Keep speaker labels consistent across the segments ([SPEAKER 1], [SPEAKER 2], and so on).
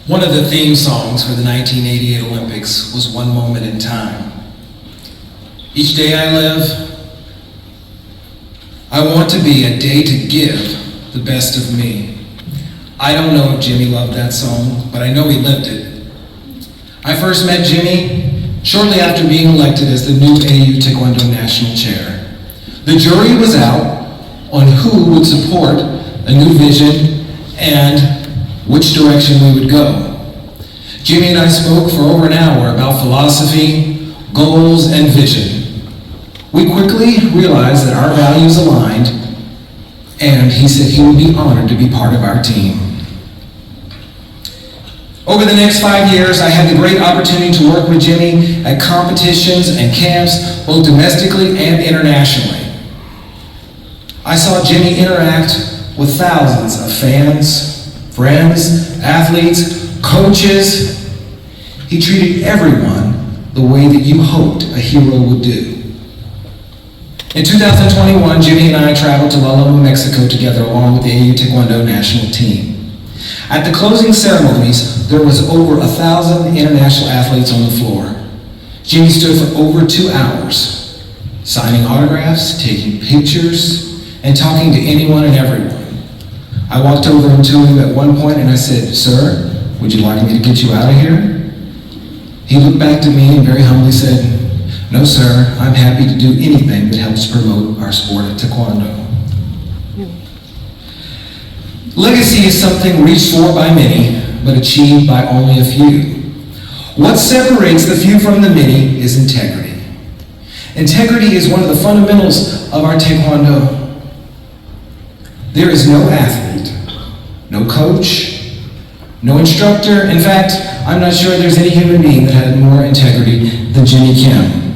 [SPEAKER 1] One of the theme songs for the 1988 Olympics was One Moment in Time. Each day I live, I want to be a day to give the best of me. I don't know if Jimmy loved that song, but I know he lived it. I first met Jimmy shortly after being elected as the new AU Taekwondo National Chair. The jury was out on who would support a new vision and which direction we would go. Jimmy and I spoke for over an hour about philosophy, goals, and vision. We quickly realized that our values aligned, and he said he would be honored to be part of our team. Over the next 5 years, I had the great opportunity to work with Jimmy at competitions and camps, both domestically and internationally. I saw Jimmy interact with thousands of fans, friends, athletes, coaches. He treated everyone the way that you hoped a hero would do. In 2021, Jimmy and I traveled to La Loma, Mexico together along with the AU Taekwondo national team. At the closing ceremonies, there was over 1,000 international athletes on the floor. Jimmy stood for over 2 hours, signing autographs, taking pictures, and talking to anyone and everyone. I walked over to him at one point and I said, "Sir, would you like me to get you out of here?" He looked back to me and very humbly said, "No, sir, I'm happy to do anything that helps promote our sport of Taekwondo." Legacy is something reached for by many, but achieved by only a few. What separates the few from the many is integrity. Integrity is one of the fundamentals of our Taekwondo. There is no athlete, no coach, no instructor. In fact, I'm not sure there's any human being that had more integrity than Jimmy Kim.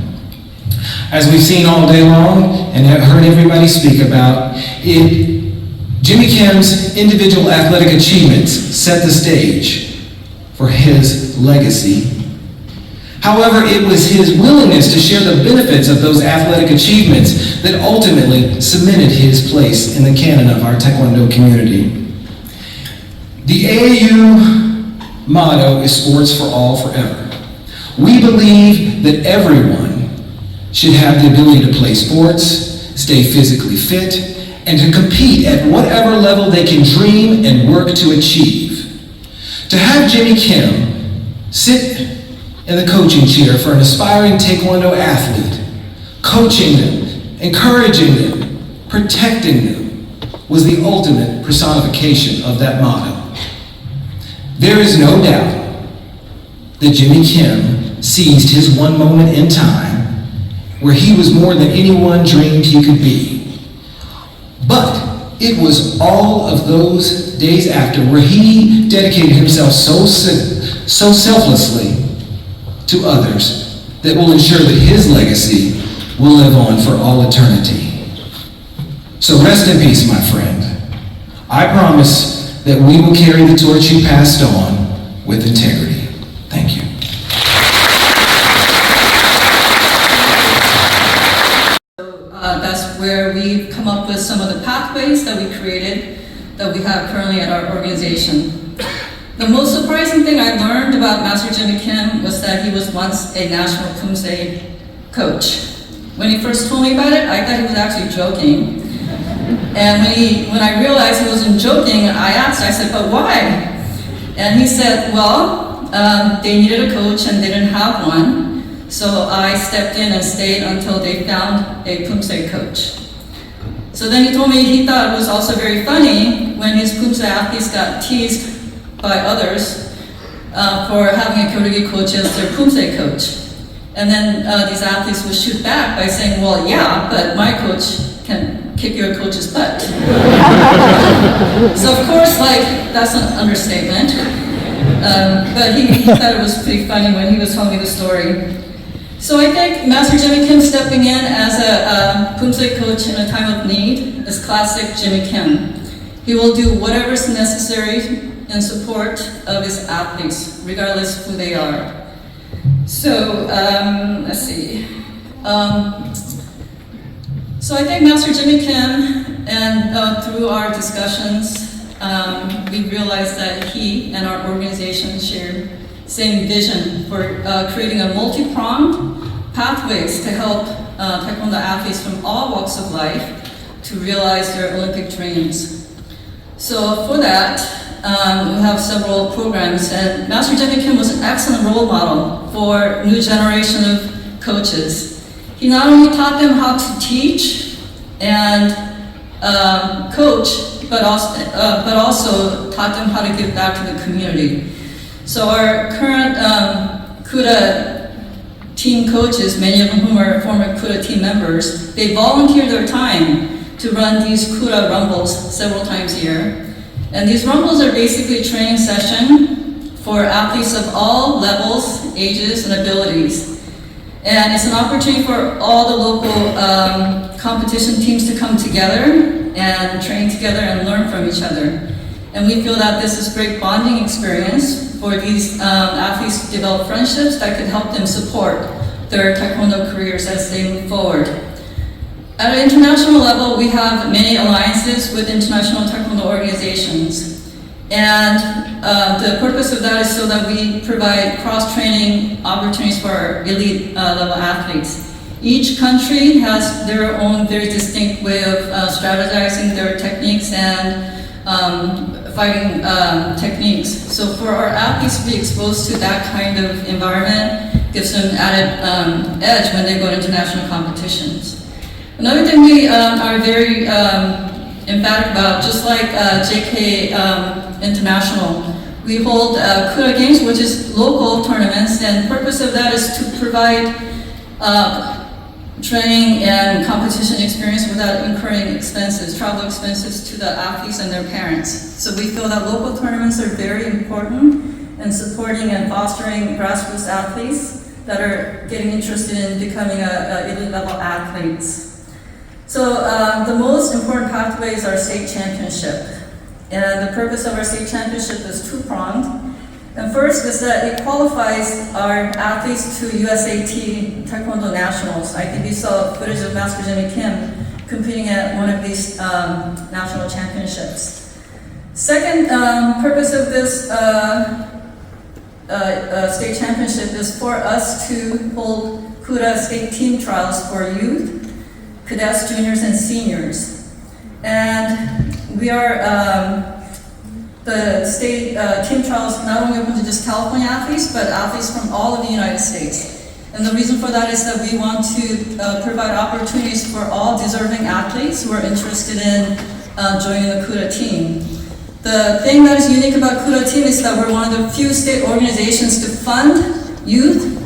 [SPEAKER 1] As we've seen all day long and have heard everybody speak about, Jimmy Kim's individual athletic achievements set the stage for his legacy. However, it was his willingness to share the benefits of those athletic achievements that ultimately cemented his place in the canon of our Taekwondo community. The AAU motto is sports for all forever. We believe that everyone should have the ability to play sports, stay physically fit, and to compete at whatever level they can dream and work to achieve. To have Jimmy Kim sit in the coaching chair for an aspiring Taekwondo athlete, coaching them, encouraging them, protecting them, was the ultimate personification of that motto. There is no doubt that Jimmy Kim seized his one moment in time where he was more than anyone dreamed he could be. But it was all of those days after where he dedicated himself so selflessly to others that will ensure that his legacy will live on for all eternity. So rest in peace, my friend. I promise that we will carry the torch you passed on with integrity. Thank you.
[SPEAKER 2] That's where we've come up with some of the pathways that we created that we have currently at our organization. The most surprising thing I learned about Master Jimmy Kim was that he was once a national Kumse coach. When he first told me about it, I thought he was actually joking. And when I realized he wasn't joking, I asked, I said, "But why?" And he said, "Well, they needed a coach and they didn't have one. So I stepped in and stayed until they found a Kumse coach." So then he told me he thought it was also very funny when his Kumse athletes got teased by others for having a Kyoto-gi coach as their Kumse coach. And then these athletes would shoot back by saying, "Well, yeah, but my coach can kick your coach's butt." So of course, that's an understatement. But he thought it was pretty funny when he was telling me the story. So I think Master Jimmy Kim stepping in as a Kumse coach in a time of need is classic Jimmy Kim. He will do whatever is necessary in support of his athletes, regardless of who they are. So, let's see. So I think Master Jimmy Kim, and through our discussions, we realized that he and our organization share same vision for creating a multi-pronged pathways to help Taekwondo athletes from all walks of life to realize their Olympic dreams. So for that, we have several programs, and Master Jimmy Kim was an excellent role model for new generation of coaches. He not only taught them how to teach and coach, but also taught them how to give back to the community. So our current Kuda team coaches, many of whom are former Kuda team members, they volunteer their time to run these Kuda rumbles several times a year. And these rumbles are basically a training session for athletes of all levels, ages, and abilities. And it's an opportunity for all the local competition teams to come together and train together and learn from each other. And we feel that this is a great bonding experience for these athletes to develop friendships that could help them support their Taekwondo careers as they move forward. At an international level, we have many alliances with international Taekwondo organizations. And the purpose of that is so that we provide cross-training opportunities for our elite level athletes. Each country has their own very distinct way of strategizing their techniques and fighting techniques. So for our athletes to be exposed to that kind of environment gives them added edge when they go to international competitions. Another thing we are very emphatic about, just like JK International, we hold Kuda Games, which is local tournaments, and the purpose of that is to provide training and competition experience without incurring expenses, travel expenses to the athletes and their parents. So we feel that local tournaments are very important in supporting and fostering grassroots athletes that are getting interested in becoming elite level athletes. So the most important pathway is our state championship. And the purpose of our state championship is two-pronged. And first is that it qualifies our athletes to USAT Taekwondo Nationals. I think you saw footage of Master Jimmy Kim competing at one of these national championships. Second purpose of this state championship is for us to hold Kuda state team trials for youth, cadets, juniors, and seniors. And we are, the state team trials not only open to just California athletes, but athletes from all of the United States. And the reason for that is that we want to provide opportunities for all deserving athletes who are interested in joining the Kuda team. The thing that is unique about Kuda team is that we're one of the few state organizations to fund youth,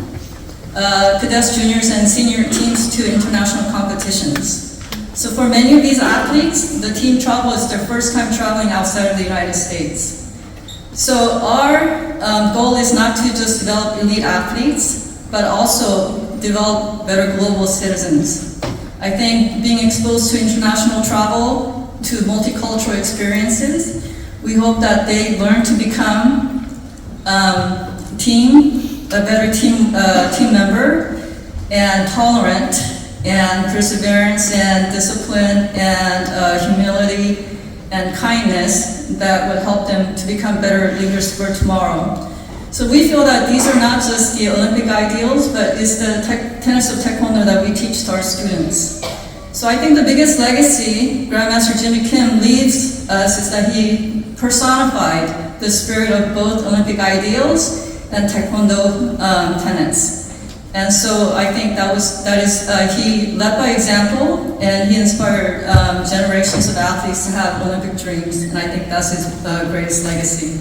[SPEAKER 2] cadets, juniors, and senior teams to international competitions. So for many of these athletes, the team travel is their first time traveling outside of the United States. So our goal is not to just develop elite athletes, but also develop better global citizens. I think being exposed to international travel, to multicultural experiences, we hope that they learn to become a better team member, and tolerant, and perseverance, and discipline, and humility, and kindness that would help them to become better leaders for tomorrow. So we feel that these are not just the Olympic ideals, but it's the tenets of Taekwondo that we teach to our students. So I think the biggest legacy Grandmaster Jimmy Kim leaves us is that he personified the spirit of both Olympic ideals and Taekwondo tenets. And so I think he led by example, and he inspired generations of athletes to have Olympic dreams, and I think that's his greatest legacy.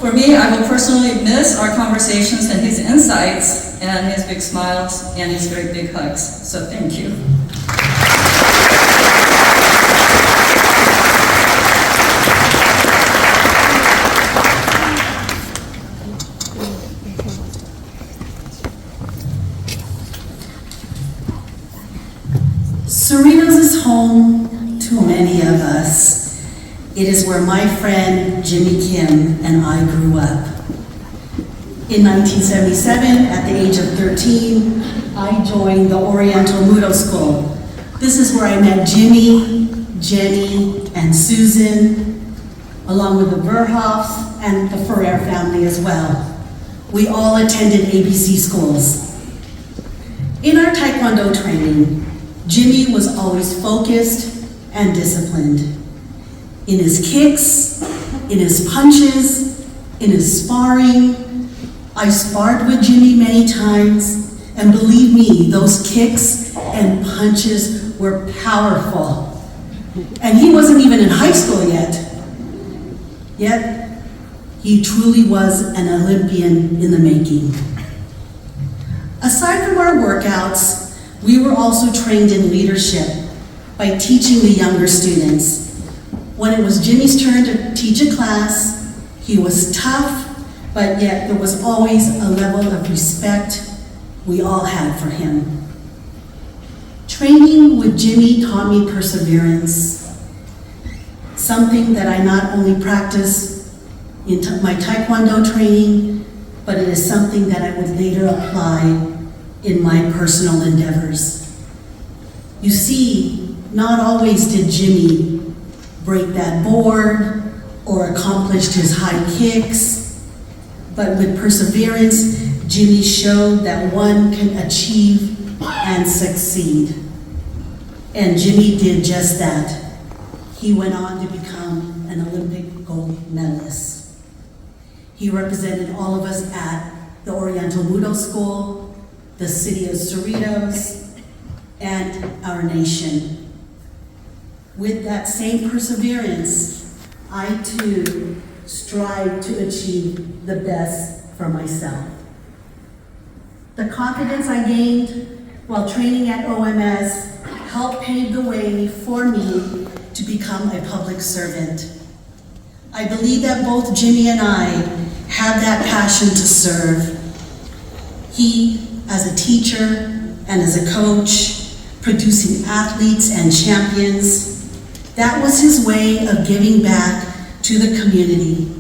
[SPEAKER 2] For me, I will personally miss our conversations and his insights, and his big smiles, and his very big hugs. So thank you.
[SPEAKER 3] Cerritos is home to many of us. It is where my friend Jimmy Kim and I grew up. In 1977, at the age of 13, I joined the Oriental Mudo School. This is where I met Jimmy, Jenny, and Susan, along with the Verhoffs and the Ferrer family as well. We all attended ABC schools. In our Taekwondo training, Jimmy was always focused and disciplined. In his kicks, in his punches, in his sparring. I sparred with Jimmy many times, and believe me, those kicks and punches were powerful. And he wasn't even in high school yet. Yet, he truly was an Olympian in the making. Aside from our workouts, we were also trained in leadership by teaching the younger students. When it was Jimmy's turn to teach a class, he was tough, but yet there was always a level of respect we all had for him. Training with Jimmy taught me perseverance, something that I not only practice in my Taekwondo training, but it is something that I would later apply in my personal endeavors. You see, not always did Jimmy break that board or accomplish his high kicks, but with perseverance, Jimmy showed that one can achieve and succeed. And Jimmy did just that. He went on to become an Olympic gold medalist. He represented all of us at the Oriental Budo School, the city of Cerritos, and our nation. With that same perseverance, I too strive to achieve the best for myself. The confidence I gained while training at OMS helped pave the way for me to become a public servant. I believe that both Jimmy and I have that passion to serve. He, as a teacher and as a coach, producing athletes and champions, that was his way of giving back to the community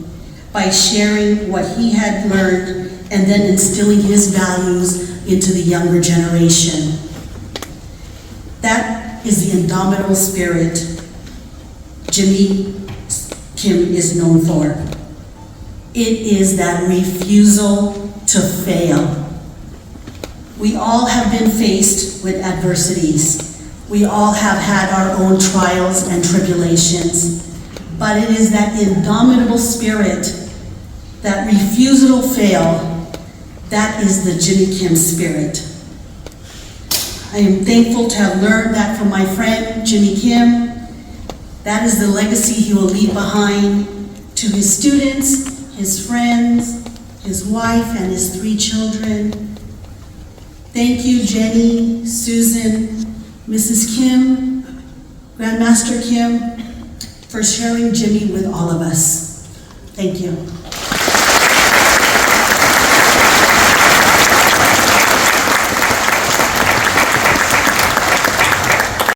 [SPEAKER 3] by sharing what he had learned and then instilling his values into the younger generation. That is the indomitable spirit Jimmy Kim is known for. It is that refusal to fail. We all have been faced with adversities. We all have had our own trials and tribulations, but it is that indomitable spirit, that refusal to fail, that is the Jimmy Kim spirit. I am thankful to have learned that from my friend, Jimmy Kim. That is the legacy he will leave behind to his students, his friends, his wife, and his 3 children. Thank you, Jenny, Susan, Mrs. Kim, Grandmaster Kim, for sharing Jimmy with all of us. Thank you.